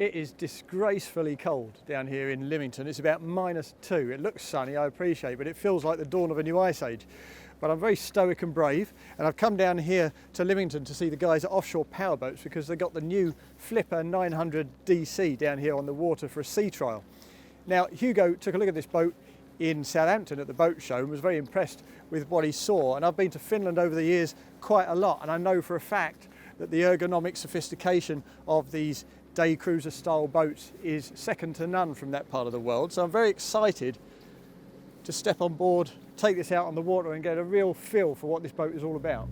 It is disgracefully cold down here in Lymington. It's about -2. It looks sunny, I appreciate, but it feels like the dawn of a new ice age. But I'm very stoic and brave, and I've come down here to Lymington to see the guys at Offshore Powerboats because they got the new Flipper 900 DC down here on the water for a sea trial. Now, Hugo took a look at this boat in Southampton at the boat show and was very impressed with what he saw. And I've been to Finland over the years quite a lot, and I know for a fact that the ergonomic sophistication of these day cruiser style boats is second to none from that part of the world. So I'm very excited to step on board, take this out on the water and get a real feel for what this boat is all about.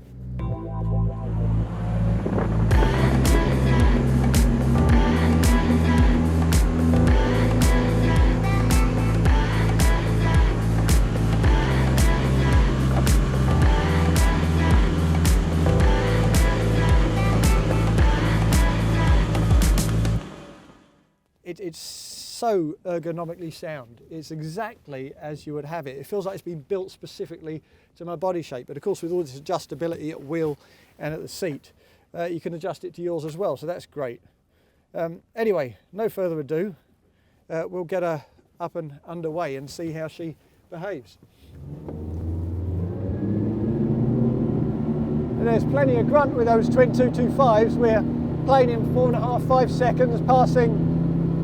It's so ergonomically sound. It's exactly as you would have it. It feels like it's been built specifically to my body shape, but of course with all this adjustability at wheel and at the seat, you can adjust it to yours as well, so that's great. Anyway, no further ado, we'll get her up and underway and see how she behaves. And there's plenty of grunt with those twin 225s. We're playing in 4.5, 5 seconds, passing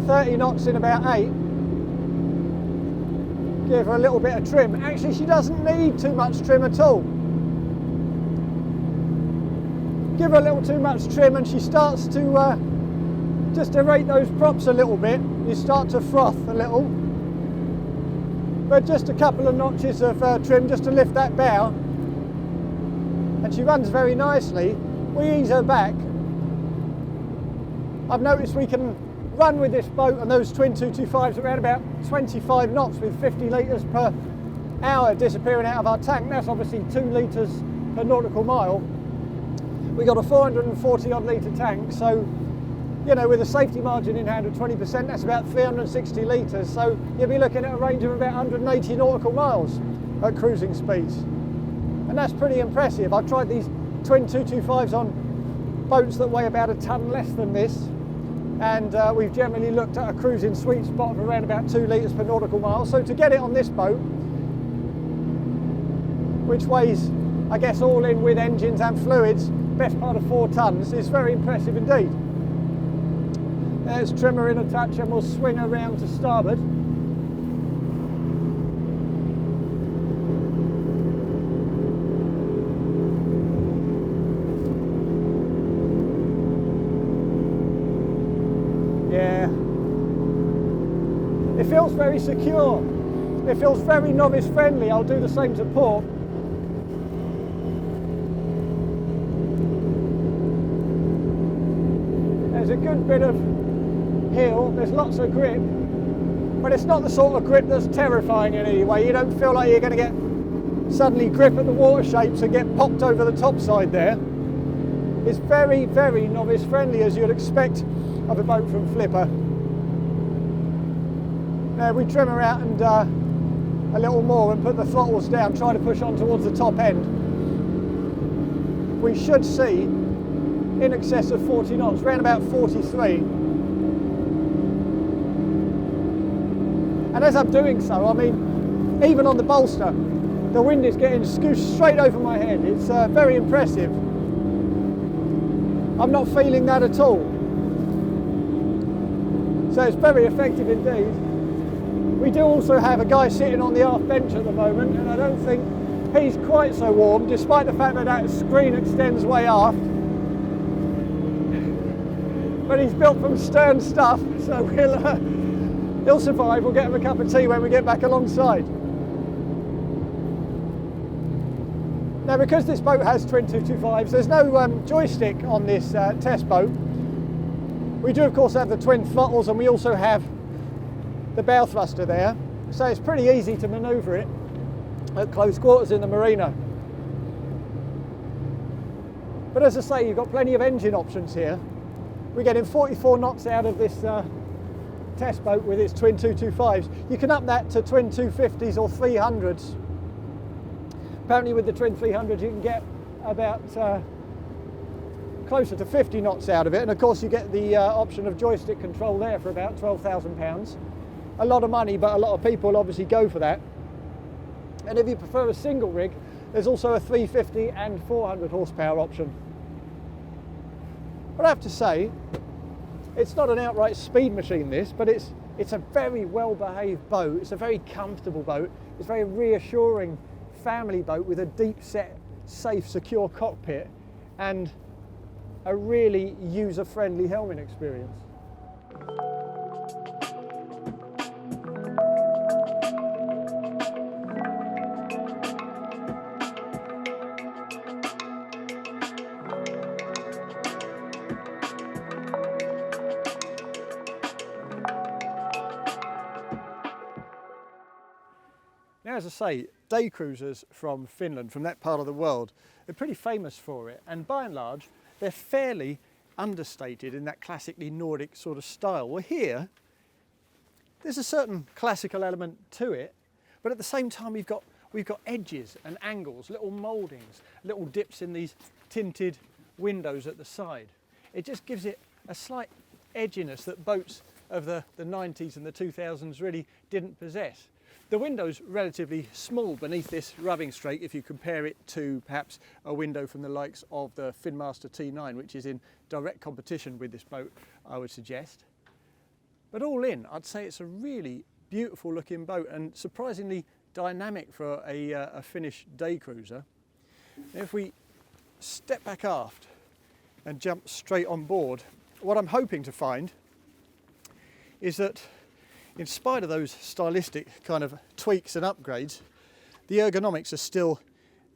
30 knots in about 8. Give her a little bit of trim. Actually, she doesn't need too much trim at all. Give her a little too much trim and she starts to just aerate those props a little bit. You start to froth a little. But just a couple of notches of trim just to lift that bow. And she runs very nicely. We ease her back. I've noticed we can run with this boat and those twin 225s around about 25 knots with 50 litres per hour disappearing out of our tank. That's obviously 2 litres per nautical mile. We got a 440 odd litre tank, so you know, with a safety margin in hand of 20%, that's about 360 litres. So you'll be looking at a range of about 180 nautical miles at cruising speeds, and that's pretty impressive. I've tried these twin 225s on boats that weigh about a tonne less than this, and we've generally looked at a cruising sweet spot of around about 2 litres per nautical mile. So to get it on this boat, which weighs, I guess, all in with engines and fluids, best part of 4 tonnes, is very impressive indeed. There's trimmer in a touch and we'll swing her round to starboard. Yeah, it feels very secure. It feels very novice friendly. I'll do the same to port. There's a good bit of hill, there's lots of grip, but it's not the sort of grip that's terrifying in any way. You don't feel like you're going to get suddenly grip at the water shapes and get popped over the top side there. It's very, very novice friendly, as you'd expect of a boat from Flipper. Now we trim her out and a little more and put the throttles down, try to push on towards the top end. We should see in excess of 40 knots, around about 43. And as I'm doing so, I mean, even on the bolster, the wind is getting scooshed straight over my head. It's very impressive. I'm not feeling that at all. So it's very effective indeed. We do also have a guy sitting on the aft bench at the moment, and I don't think he's quite so warm, despite the fact that that screen extends way aft. But he's built from stern stuff, so he'll survive. We'll get him a cup of tea when we get back alongside. Now, because this boat has twin 225s, there's no joystick on this test boat. We do, of course, have the twin throttles, and we also have the bow thruster there, so it's pretty easy to manoeuvre it at close quarters in the marina. But as I say, you've got plenty of engine options here. We're getting 44 knots out of this test boat with its twin 225s. You can up that to twin 250s or 300s. Apparently with the twin 300s you can get about closer to 50 knots out of it, and of course you get the option of joystick control there for about £12,000. A lot of money, but a lot of people obviously go for that. And if you prefer a single rig, there's also a 350 and 400 horsepower option. But I have to say, it's not an outright speed machine this, but it's a very well behaved boat. It's a very comfortable boat. It's a very reassuring family boat with a deep set, safe, secure cockpit and a really user-friendly helming experience. Now, as I say, day cruisers from Finland, from that part of the world, they're pretty famous for it, and by and large they're fairly understated in that classically Nordic sort of style. Well, here there's a certain classical element to it, but at the same time we've got edges and angles, little mouldings, little dips in these tinted windows at the side. It just gives it a slight edginess that boats of the 90s and the 2000s really didn't possess. The window's relatively small beneath this rubbing strake if you compare it to perhaps a window from the likes of the Finmaster T9, which is in direct competition with this boat, I would suggest. But all in, I'd say it's a really beautiful looking boat and surprisingly dynamic for a Finnish day cruiser. If we step back aft and jump straight on board, what I'm hoping to find is that in spite of those stylistic kind of tweaks and upgrades, the ergonomics are still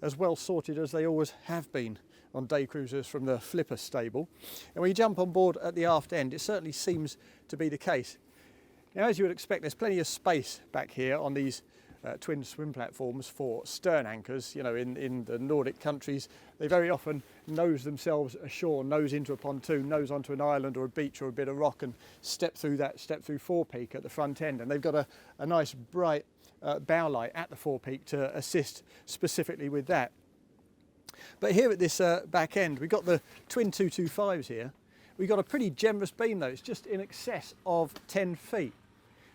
as well sorted as they always have been on day cruisers from the Flipper stable. And when you jump on board at the aft end, it certainly seems to be the case. Now, as you would expect, there's plenty of space back here on these twin swim platforms for stern anchors. You know, in the Nordic countries, they very often nose themselves ashore, nose into a pontoon, nose onto an island or a beach or a bit of rock and step through forepeak at the front end. And they've got a nice bright bow light at the forepeak to assist specifically with that. But here at this back end, we've got the twin 225s here. We've got a pretty generous beam though, it's just in excess of 10 feet.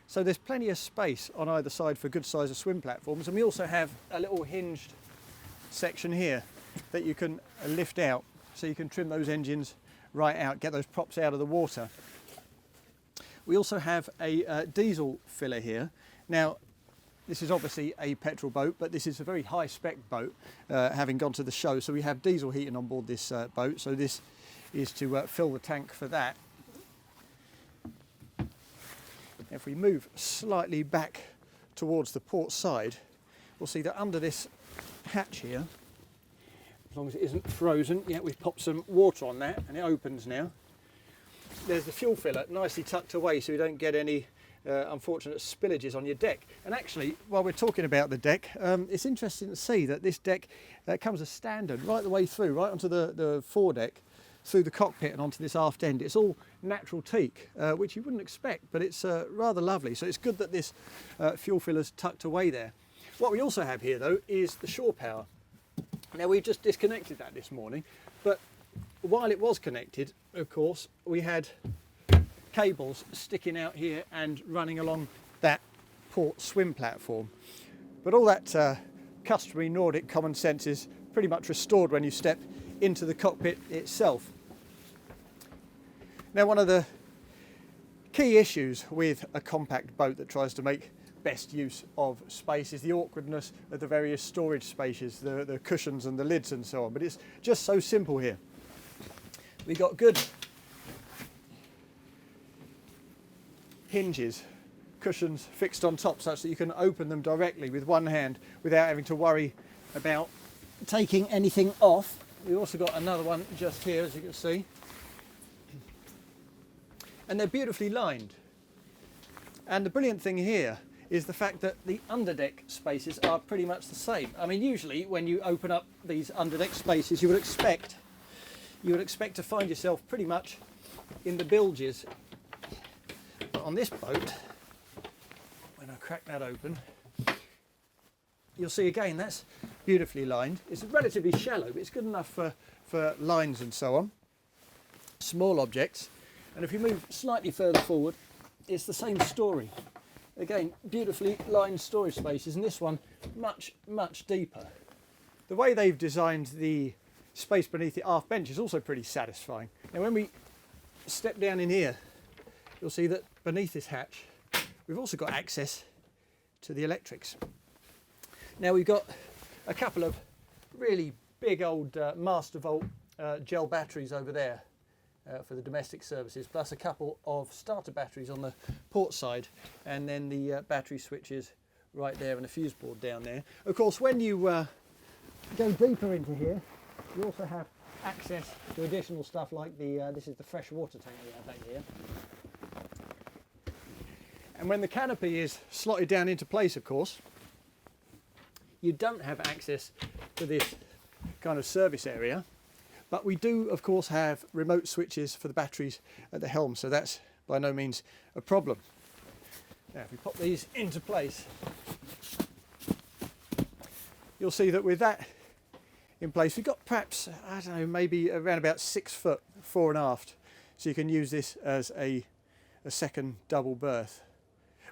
So there's plenty of space on either side for good size of swim platforms, and we also have a little hinged section here that you can lift out so you can trim those engines right out, get those props out of the water. We also have a diesel filler here. Now, this is obviously a petrol boat, but this is a very high spec boat, having gone to the show, so we have diesel heating on board this boat, so this is to fill the tank for that. If we move slightly back towards the port side, we'll see that under this hatch here, as long as it isn't frozen, yeah, we've popped some water on that and it opens now. There's the fuel filler nicely tucked away so you don't get any unfortunate spillages on your deck. And actually, while we're talking about the deck, it's interesting to see that this deck comes as standard right the way through, right onto the foredeck, through the cockpit and onto this aft end. It's all natural teak, which you wouldn't expect, but it's rather lovely. So it's good that this fuel filler's tucked away there. What we also have here though is the shore power. Now, we've just disconnected that this morning, but while it was connected, of course, we had cables sticking out here and running along that port swim platform. But all that customary Nordic common sense is pretty much restored when you step into the cockpit itself. Now, one of the key issues with a compact boat that tries to make best use of space is the awkwardness of the various storage spaces, the cushions and the lids and so on, but it's just so simple here. We've got good hinges, cushions fixed on top such that you can open them directly with one hand without having to worry about taking anything off. We've also got another one just here, as you can see, and they're beautifully lined. And the brilliant thing here is the fact that the underdeck spaces are pretty much the same. I mean, usually when you open up these underdeck spaces, you would expect to find yourself pretty much in the bilges. But on this boat, when I crack that open, you'll see again that's beautifully lined. It's relatively shallow, but it's good enough for lines and so on. small objects. And if you move slightly further forward, it's the same story. Again, beautifully lined storage spaces, and this one much, much deeper. The way they've designed the space beneath the aft bench is also pretty satisfying. Now when we step down in here, you'll see that beneath this hatch we've also got access to the electrics. Now we've got a couple of really big old Master Volt gel batteries over there for the domestic services, plus a couple of starter batteries on the port side, and then the battery switches right there and a fuse board down there. Of course, when you go deeper into here, you also have access to additional stuff like the this is the fresh water tank we have back here. And when the canopy is slotted down into place, of course, you don't have access to this kind of service area, but we do of course have remote switches for the batteries at the helm, so that's by no means a problem. Now if we pop these into place, you'll see that with that in place we've got perhaps, I don't know, maybe around about 6 foot fore and aft, so you can use this as a second double berth.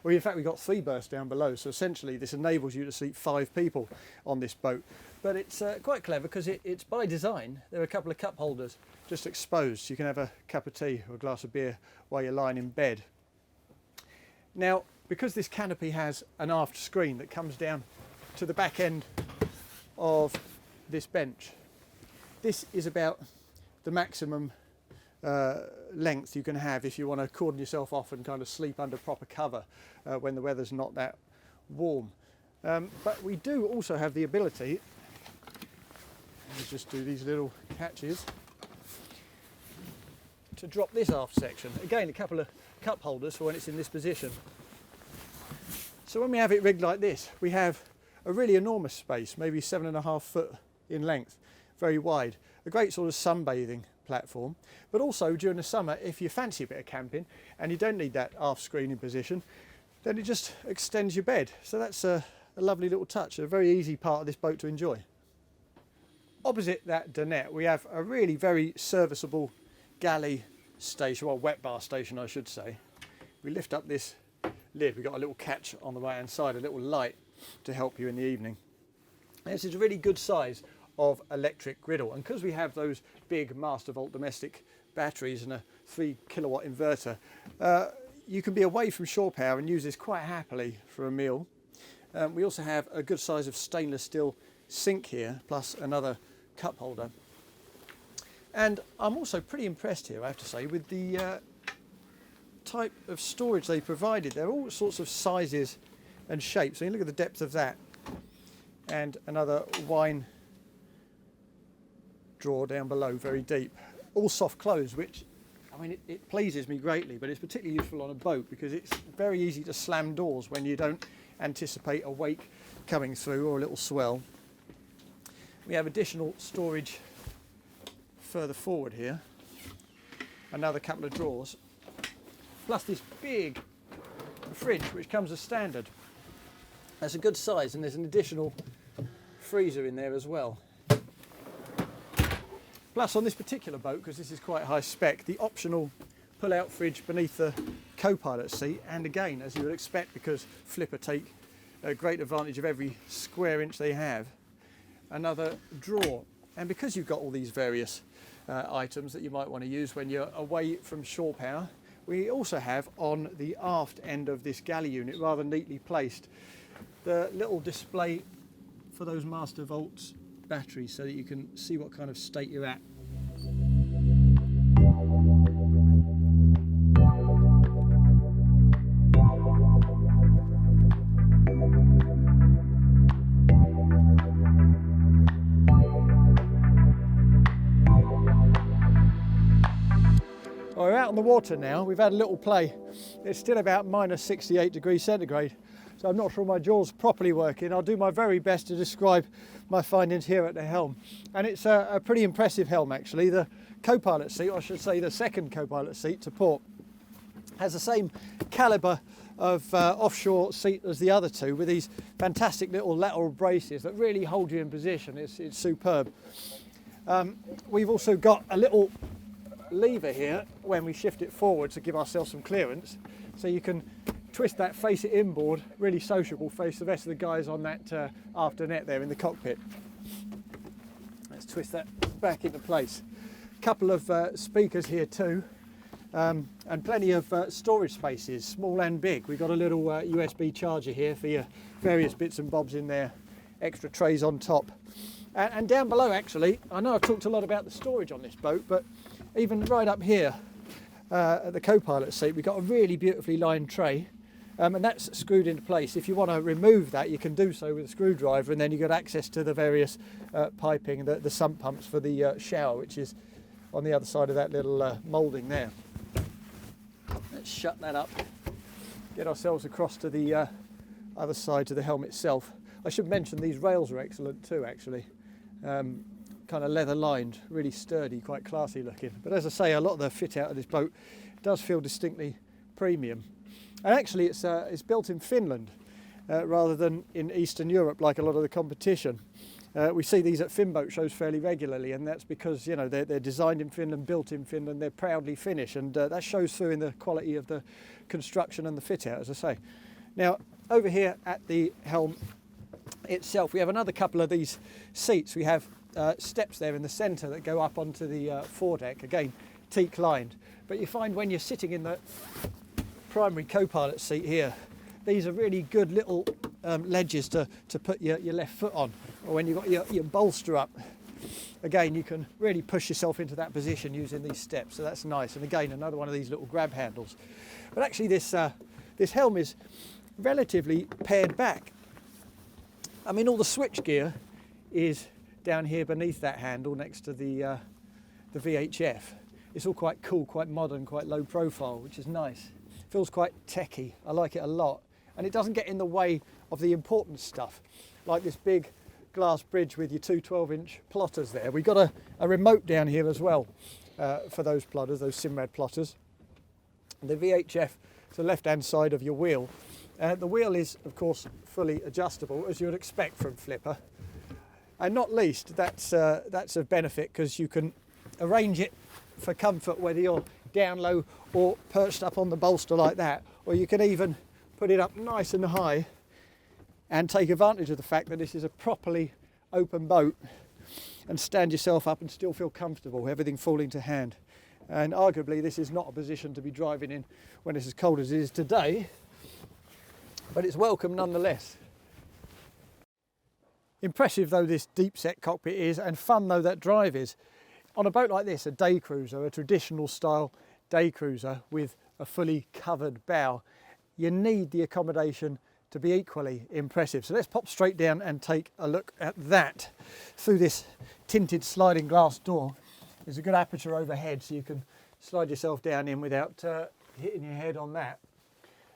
Well, in fact, we've got 3 berths down below, so essentially this enables you to sleep 5 people on this boat. But it's quite clever because it's by design. There are a couple of cup holders just exposed, so you can have a cup of tea or a glass of beer while you're lying in bed. Now, because this canopy has an aft screen that comes down to the back end of this bench, this is about the maximum length you can have if you want to cordon yourself off and kind of sleep under proper cover when the weather's not that warm. But we do also have the ability, let's just do these little catches, to drop this aft section. Again, a couple of cup holders for when it's in this position. So when we have it rigged like this, we have a really enormous space, maybe 7.5 foot in length, very wide, a great sort of sunbathing platform. But also during the summer, if you fancy a bit of camping and you don't need that aft screening position, then it just extends your bed. So that's a lovely little touch, a very easy part of this boat to enjoy. Opposite that dinette, we have a really very serviceable galley station, well, wet bar station I should say. We lift up this lid, we've got a little catch on the right hand side, a little light to help you in the evening. And this is a really good size of electric griddle, and because we have those big Master Volt domestic batteries and a 3 kilowatt inverter, you can be away from shore power and use this quite happily for a meal. We also have a good size of stainless steel sink here, plus another cup holder. And I'm also pretty impressed here, I have to say, with the type of storage they provided. They're all sorts of sizes and shapes. So you look at the depth of that, and another wine drawer down below, very deep. All soft close, which, I mean, it pleases me greatly, but it's particularly useful on a boat because it's very easy to slam doors when you don't anticipate a wake coming through or a little swell. We have additional storage further forward here, another couple of drawers, plus this big fridge which comes as standard. That's a good size, and there's an additional freezer in there as well. Plus on this particular boat, because this is quite high spec, the optional pull-out fridge beneath the co-pilot seat, and again, as you would expect, because Flipper take a great advantage of every square inch they have, another drawer. And because you've got all these various items that you might want to use when you're away from shore power, we also have on the aft end of this galley unit, rather neatly placed, the little display for those Master Volts batteries so that you can see what kind of state you're at. Well, we're out on the water now. We've had a little play. It's still about minus 68 degrees centigrade. So I'm not sure my jaw's properly working. I'll do my very best to describe my findings here at the helm. And it's a pretty impressive helm actually. The co-pilot seat, or I should say the second co-pilot seat to port, has the same calibre of offshore seat as the other two, with these fantastic little lateral braces that really hold you in position. It's superb. We've also got a little lever here when we shift it forward to give ourselves some clearance, so you can twist that face it inboard, really sociable, face the rest of the guys on that after net there in the cockpit. Let's twist that back into place. A couple of speakers here too, and plenty of storage spaces, small and big. We've got a little USB charger here for your various bits and bobs in there, extra trays on top. And down below, actually, I know I've talked a lot about the storage on this boat, but even right up here at the co-pilot seat, we've got a really beautifully lined tray, and that's screwed into place. If you want to remove that, you can do so with a screwdriver, and then you've got access to the various piping, the sump pumps for the shower, which is on the other side of that little moulding there. Let's shut that up, get ourselves across to the other side, to the helm itself. I should mention these rails are excellent too, actually. Kind of leather lined, really sturdy, quite classy looking. But as I say, a lot of the fit out of this boat does feel distinctly premium. And actually it's built in Finland rather than in Eastern Europe like a lot of the competition. We see these at fin boat shows fairly regularly, and that's because, you know, they're designed in Finland, built in Finland, they're proudly Finnish, and that shows through in the quality of the construction and the fit out, as I say. Now over here at the helm itself, we have another couple of these seats. We have steps there in the centre that go up onto the foredeck, again teak lined, but you find when you're sitting in the primary co-pilot seat here, these are really good little ledges to put your left foot on, or when you've got your bolster up, again you can really push yourself into that position using these steps, so that's nice. And again, another one of these little grab handles. But actually this helm is relatively pared back. I mean, all the switch gear is down here beneath that handle next to the VHF. It's all quite cool, quite modern, quite low profile, which is nice. Feels quite techy. I like it a lot. And it doesn't get in the way of the important stuff, like this big glass bridge with your two 12-inch plotters there. We've got a remote down here as well for those plotters, those Simrad plotters. The VHF to the left-hand side of your wheel. The wheel is, of course, fully adjustable, as you would expect from Flipper. And not least, that's of benefit because you can arrange it for comfort, whether you're down low or perched up on the bolster like that, or you can even put it up nice and high and take advantage of the fact that this is a properly open boat and stand yourself up and still feel comfortable, everything falling to hand. And arguably this is not a position to be driving in when it's as cold as it is today, but it's welcome nonetheless. Impressive though this deep set cockpit is, and fun though that drive is, on a boat like this, a day cruiser, a traditional style day cruiser with a fully covered bow, you need the accommodation to be equally impressive. So let's pop straight down and take a look at that. Through this tinted sliding glass door, there's a good aperture overhead, so you can slide yourself down in without hitting your head on that.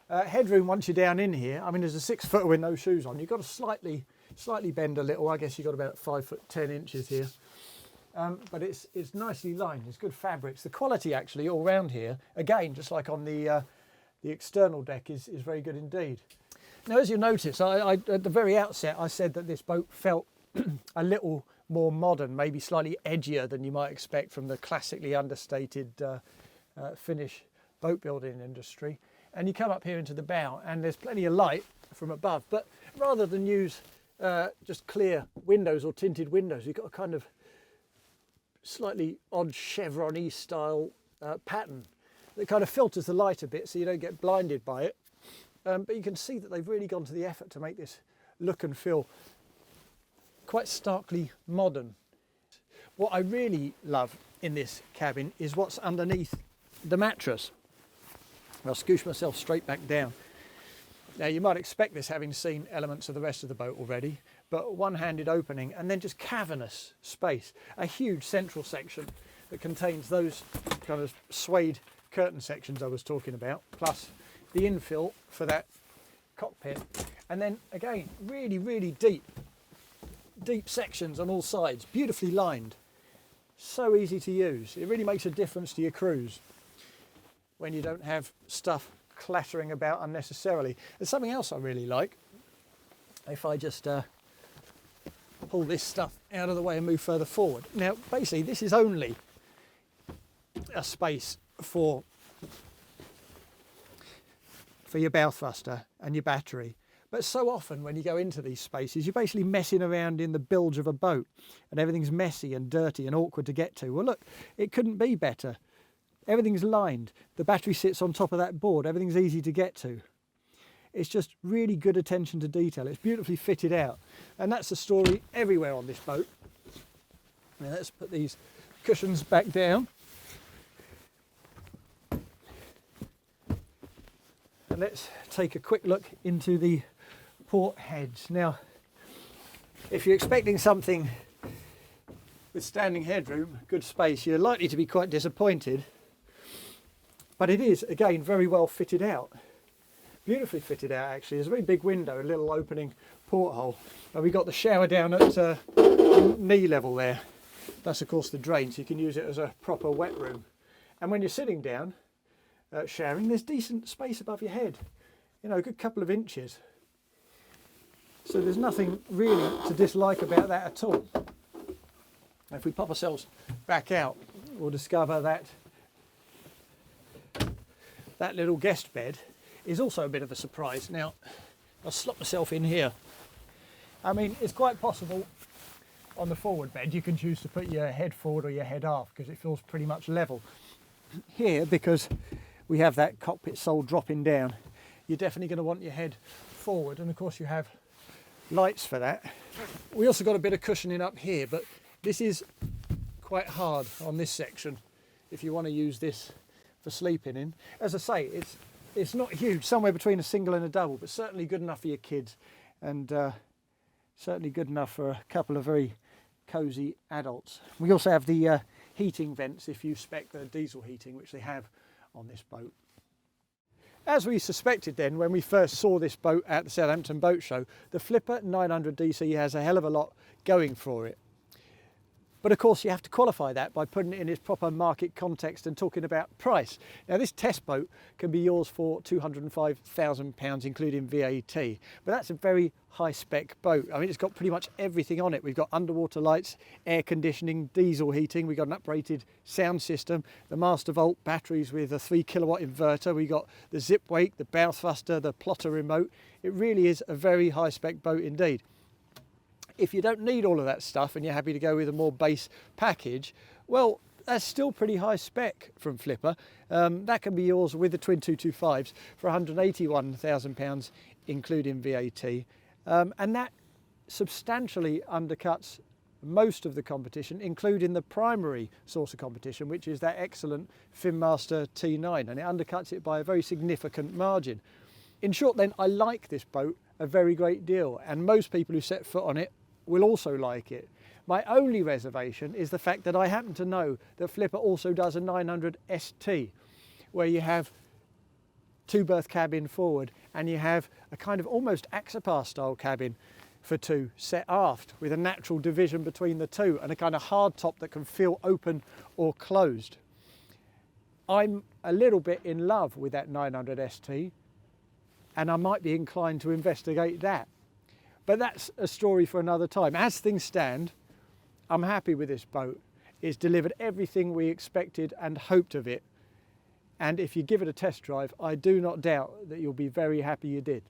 Headroom once you're down in here, I mean, there's a 6-footer with no shoes on. You've got to slightly bend a little. I guess you've got about 5 foot 10 inches here. But it's nicely lined. It's good fabrics. The quality actually all round here, again, just like on the external deck, is very good indeed. Now, as you notice, I at the very outset, I said that this boat felt a little more modern, maybe slightly edgier than you might expect from the classically understated Finnish boat building industry. And you come up here into the bow and there's plenty of light from above, but rather than use just clear windows or tinted windows, you've got a kind of slightly odd chevron-y style pattern that kind of filters the light a bit so you don't get blinded by it. But you can see that they've really gone to the effort to make this look and feel quite starkly modern. What I really love in this cabin is what's underneath the mattress. I'll scoosh myself straight back down. Now you might expect this having seen elements of the rest of the boat already, but one-handed opening and then just cavernous space. A huge central section that contains those kind of suede curtain sections I was talking about, plus the infill for that cockpit. And then again, really, really deep sections on all sides, beautifully lined. So easy to use. It really makes a difference to your cruise when you don't have stuff clattering about unnecessarily. There's something else I really like. If I just pull this stuff out of the way and move further forward. Now, basically, this is only a space for your bow thruster and your battery. But so often when you go into these spaces, you're basically messing around in the bilge of a boat and everything's messy and dirty and awkward to get to. Well, look, it couldn't be better. Everything's lined. The battery sits on top of that board. Everything's easy to get to. It's just really good attention to detail. It's beautifully fitted out. And that's the story everywhere on this boat. Now let's put these cushions back down. And let's take a quick look into the port heads. Now, if you're expecting something with standing headroom, good space, you're likely to be quite disappointed. But it is, again, very well fitted out. Beautifully fitted out, actually. There's a very big window, a little opening porthole. And we've got the shower down at knee level there. That's, of course, the drain, so you can use it as a proper wet room. And when you're sitting down, showering, there's decent space above your head, you know, a good couple of inches. So there's nothing really to dislike about that at all. If we pop ourselves back out, we'll discover that that little guest bed is also a bit of a surprise. Now, I'll slot myself in here. I mean, it's quite possible on the forward bed you can choose to put your head forward or your head aft because it feels pretty much level. Here, because we have that cockpit sole dropping down, you're definitely going to want your head forward, and of course you have lights for that. We also got a bit of cushioning up here, but this is quite hard on this section if you want to use this for sleeping in. As I say, it's not huge, somewhere between a single and a double, but certainly good enough for your kids, and certainly good enough for a couple of very cosy adults. We also have the heating vents if you spec the diesel heating, which they have on this boat. As we suspected then when we first saw this boat at the Southampton Boat Show, the Flipper 900 DC has a hell of a lot going for it. But of course you have to qualify that by putting it in its proper market context and talking about price. Now this test boat can be yours for £205,000 including VAT, but that's a very high spec boat. I mean, it's got pretty much everything on it. We've got underwater lights, air conditioning, diesel heating, we've got an uprated sound system, the Master Volt batteries with a 3 kilowatt inverter, we've got the zip wake, the bow thruster, the plotter remote. It really is a very high spec boat indeed. If you don't need all of that stuff and you're happy to go with a more base package, well, that's still pretty high spec from Flipper. That can be yours with the twin 225s for £181,000 including VAT. And that substantially undercuts most of the competition, including the primary source of competition, which is that excellent Finmaster T9, and it undercuts it by a very significant margin. In short then, I like this boat a very great deal, and most people who set foot on it will also like it. My only reservation is the fact that I happen to know that Flipper also does a 900 ST, where you have 2-berth cabin forward and you have a kind of almost Axopar style cabin for two set aft with a natural division between the two and a kind of hard top that can feel open or closed. I'm a little bit in love with that 900 ST, and I might be inclined to investigate that. But that's a story for another time. As things stand, I'm happy with this boat. It's delivered everything we expected and hoped of it. And if you give it a test drive, I do not doubt that you'll be very happy you did.